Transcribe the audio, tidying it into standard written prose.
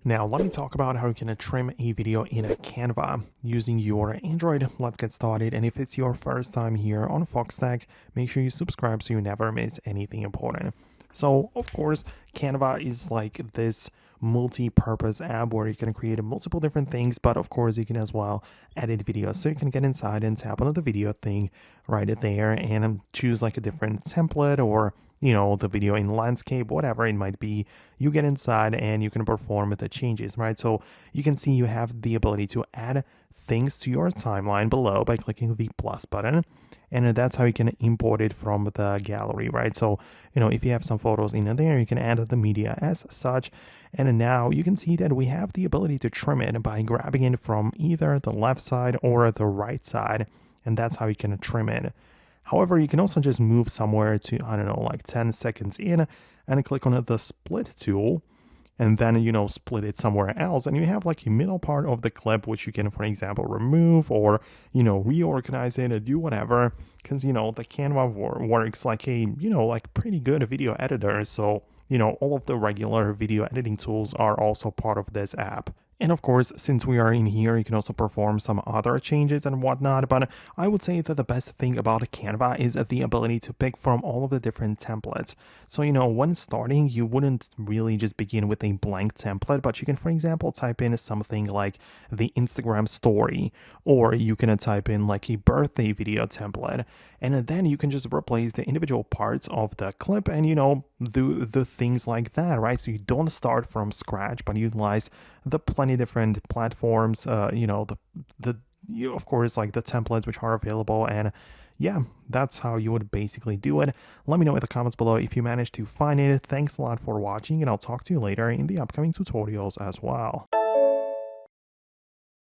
Now, let me talk about how you can trim a video in a Canva using your Android. Let's get started. And if it's your first time here on Foxtecc, make sure you subscribe so you never miss anything important. So, of course, Canva is like this multi-purpose app where you can create multiple different things, but of course you can as well edit videos. So you can get inside and tap on the video thing right there and choose like a different template or the video in landscape, whatever it might be. You get inside and you can perform the changes, right? So you can see you have the ability to add things to your timeline below by clicking the plus button, and that's how you can import it from the gallery, right? So if you have some photos in there, you can add the media as such, and now you can see that we have the ability to trim it by grabbing it from either the left side or the right side, and that's how you can trim it. However, you can also just move somewhere to, I don't know, like 10 seconds in and click on the split tool, and then, split it somewhere else. And you have like a middle part of the clip, which you can, for example, remove or, reorganize it or do whatever. Because, the Canva works like a, like pretty good video editor. So, all of the regular video editing tools are also part of this app. And of course, since we are in here, you can also perform some other changes and whatnot, but I would say that the best thing about Canva is the ability to pick from all of the different templates. So, when starting, you wouldn't really just begin with a blank template, but you can, for example, type in something like the Instagram story, or you can type in like a birthday video template, and then you can just replace the individual parts of the clip and, do the things like that, right? So you don't start from scratch, but utilize the plenty different platforms, of course, like the templates which are available. And yeah, that's how you would basically do it. Let me know in the comments below if you managed to find it. Thanks a lot for watching, and I'll talk to you later in the upcoming tutorials as well.